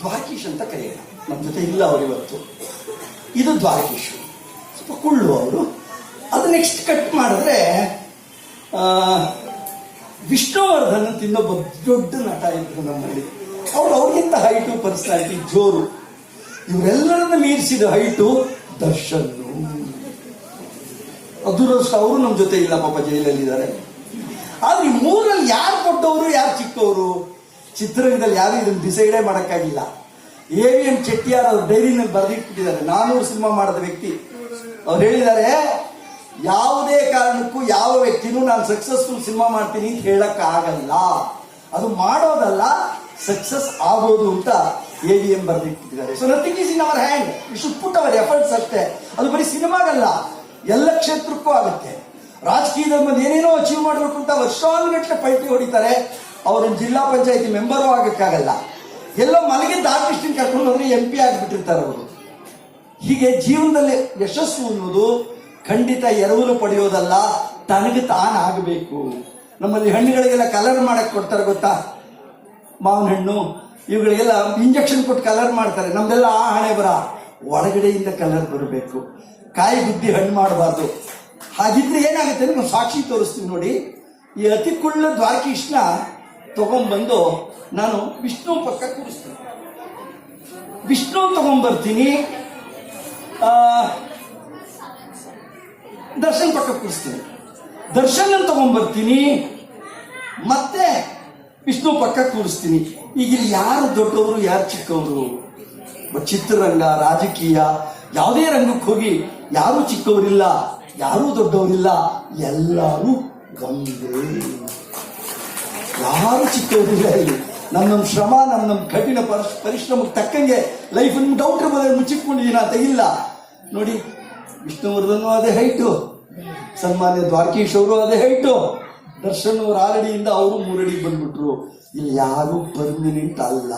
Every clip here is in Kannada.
ದ್ವಾರಕೀಶ್ ಅಂತ ಕರೆಯೋಣ. ನಮ್ಮ ಜೊತೆ ಇಲ್ಲ ಅವರು ಇವತ್ತು. ಇದು ದ್ವಾರಕೀಶ್, ಸ್ವಲ್ಪ ಕುಳ್ಳು ಅವರು. ಅದು ನೆಕ್ಸ್ಟ್ ಕಟ್ ಮಾಡಿದ್ರೆ ವಿಷ್ಣುವರ್ಧನ್ ಅಂತ ಇನ್ನೊಬ್ಬ ದೊಡ್ಡ ನಟ ಇದ್ರು ನಮ್ಮಲ್ಲಿ. ಅವ್ರಿಗಿಂತ ಹೈಟು, ಪರ್ಸನಾಲಿಟಿ ಜೋರು. ಇವರೆಲ್ಲರನ್ನ ಮೀರಿಸಿದ ಹೈಟು ದರ್ಶನ್. ಅದರಷ್ಟು ಅವರು ನಮ್ಮ ಜೊತೆ ಇಲ್ಲ, ಪಾಪ ಜೈಲಲ್ಲಿದ್ದಾರೆ. ಆದ್ರೆ ಈ ಮೂರಲ್ಲಿ ಯಾರು ದೊಡ್ಡವರು ಯಾರು ಚಿಕ್ಕವರು ಚಿತ್ರರಂಗದಲ್ಲಿ ಯಾರು ಇದನ್ನು ಡಿಸೈಡೇ ಮಾಡೋಕ್ಕಾಗಿಲ್ಲ. AVM ಚೆಟ್ಟಿಯಾರ್ ಅವ್ರ ಡೈರಿನಲ್ಲಿ ಬರೆದಿಟ್ಬಿಟ್ಟಿದ್ದಾರೆ. 400 ಸಿನಿಮಾ ಮಾಡಿದ ವ್ಯಕ್ತಿ. ಅವ್ರು ಹೇಳಿದ್ದಾರೆ, ಯಾವುದೇ ಕಾರಣಕ್ಕೂ ಯಾವ ವ್ಯಕ್ತಿನೂ ನಾನು ಸಕ್ಸಸ್ಫುಲ್ ಸಿನಿಮಾ ಮಾಡ್ತೀನಿ ಅಂತ ಹೇಳಕ್ ಆಗಲ್ಲ, ಅದು ಮಾಡೋದಲ್ಲ ಸಕ್ಸಸ್ ಆಗೋದು ಅಂತ AVM ಬರೆದಿಟ್ಟಿದ್ದಾರೆ. So nothing is in our hand, we should put our efforts ಅಷ್ಟೇ. ಅದು ಬರೀ ಸಿನಿಮಾಗಲ್ಲ, ಎಲ್ಲ ಕ್ಷೇತ್ರಕ್ಕೂ ಆಗುತ್ತೆ. ರಾಜಕೀಯದಲ್ಲಿ ಬಂದು ಏನೇನೋ ಅಚೀವ್ ಮಾಡಬೇಕು ಅಂತ ವರ್ಷಾನುಗಟ್ಟಲೆ ಪೈಟಿ ಹೊಡಿತಾರೆ. ಅವ್ರನ್ನ ಜಿಲ್ಲಾ ಪಂಚಾಯತಿ ಮೆಂಬರು ಆಗಕ್ಕಾಗಲ್ಲ. ಎಲ್ಲೋ ಮಲಗಿದ್ದ ಆರ್ಟಿಸ್ಟಿನ ಕರ್ಕೊಂಡು ಹೋದ್ರೆ MP ಆಗಿಬಿಟ್ಟಿರ್ತಾರೆ ಅವರು. ಹೀಗೆ ಜೀವನದಲ್ಲಿ ಯಶಸ್ಸು ಅನ್ನೋದು ಖಂಡಿತ ಎರವಲು ಪಡೆಯೋದಲ್ಲ, ತನಗೆ ತಾನಾಗಬೇಕು. ನಮ್ಮಲ್ಲಿ ಹಣ್ಣುಗಳಿಗೆಲ್ಲ ಕಲರ್ ಮಾಡಕ್ ಕೊಡ್ತಾರೆ ಗೊತ್ತಾ, ಮಾವಿನ ಹಣ್ಣು ಇವುಗಳಿಗೆಲ್ಲ ಇಂಜೆಕ್ಷನ್ ಕೊಟ್ಟು ಕಲರ್ ಮಾಡ್ತಾರೆ. ನಮ್ದೆಲ್ಲ ಆ ಹಣೆ ಬರ, ಒಳಗಡೆಯಿಂದ ಕಲರ್ ಬರಬೇಕು. ಕಾಯಿ ಬುದ್ಧಿ ಹಣ್ಣು ಮಾಡಬಾರ್ದು. ಹಾಗಿದ್ರೆ ಏನಾಗುತ್ತೆ ಅಂದ್ರೆ ನಾವು ಸಾಕ್ಷಿ ತೋರಿಸ್ತೀವಿ ನೋಡಿ. ಈ ಅತಿ ಕುಳ್ಳ ದ್ವಾರಕೀಶ್ನ ತಗೊಂಡ್ಬಂದು ನಾನು ವಿಷ್ಣು ಪಕ್ಕ ಕೂರಿಸ್ತೀನಿ. ವಿಷ್ಣು ತಗೊಂಡ್ಬರ್ತೀನಿ, ದರ್ಶನ್ ಪಕ್ಕ ಕೂರಿಸ್ತೀನಿ. ದರ್ಶನ್ ತಗೊಂಡ್ಬರ್ತೀನಿ, ಮತ್ತೆ ವಿಷ್ಣು ಪಕ್ಕ ಕೂರಿಸ್ತೀನಿ. ಈಗ ಇಲ್ಲಿ ಯಾರು ದೊಡ್ಡವರು ಯಾರು ಚಿಕ್ಕವರು? ಚಿತ್ರರಂಗ, ರಾಜಕೀಯ, ಯಾವುದೇ ರಂಗಕ್ಕೆ ಹೋಗಿ ಯಾರೂ ಚಿಕ್ಕವರಿಲ್ಲ, ಯಾರೂ ದೊಡ್ಡವರಿಲ್ಲ, ಎಲ್ಲರೂ ಒಂದೇ. ಯಾರು ಚಿಕ್ಕವರಿಲ್ಲ ಇಲ್ಲಿ. ನಮ್ಮ ಶ್ರಮ, ನಮ್ಮ ಕಠಿಣ ಪರಿಶ್ರಮಕ್ಕೆ ತಕ್ಕಂಗೆ ಲೈಫ್ ನಿಮ್ಗೆ ಡೌಟ್ ಇರ್ಬೋದು, ಮುಚ್ಚಿಟ್ಕೊಂಡಿದ್ದೀನ ಅಂತ ಇಲ್ಲ ನೋಡಿ. ವಿಷ್ಣುವರ್ಧನ್ ಅದೇ ಹೈಟು, ಸನ್ಮಾನ್ಯ ದ್ವಾರಕೀಶ್ ಅವರು ಅದೇ ಹೈಟು, ದರ್ಶನ್ ಅವರು ಆರಡಿಯಿಂದ ಅವರು 3 ಅಡಿ ಬಂದ್ಬಿಟ್ರು. ಇಲ್ಲಿ ಯಾರು ಪರ್ಮನೆಂಟ್ ಅಲ್ಲ,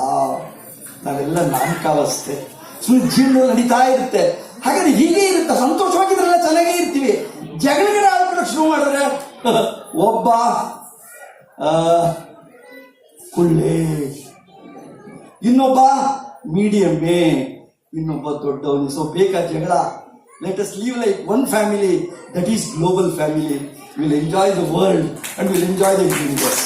ನಾವೆಲ್ಲ ನಾಮಕಾವಸ್ಥೆ. ಸುಮ್ಮನೆ ಜೀವನದಲ್ಲಿ ನಡೀತಾ ಇರುತ್ತೆ. ಹಾಗಾದ್ರೆ ಹೀಗೆ ಇರುತ್ತೆ, ಸಂತೋಷವಾಗಿದ್ರೆಲ್ಲ ಚೆನ್ನಾಗೇ ಇರ್ತೀವಿ. ಜಗಳಗಿಡ ಆಡ್ಕೊಂಡು ಶುರು ಮಾಡಿದ್ರೆ ಒಬ್ಬ ಕುಳ್ಳೆ, ಇನ್ನೊಬ್ಬ ಮೀಡಿಯಮ್ಮೆ, ಇನ್ನೊಬ್ಬ ದೊಡ್ಡವನು. ಸೊ ಬೇಕಾದ ಜಗಳ. Let us live like one family, that is global family. We'll enjoy the world and we'll enjoy the universe.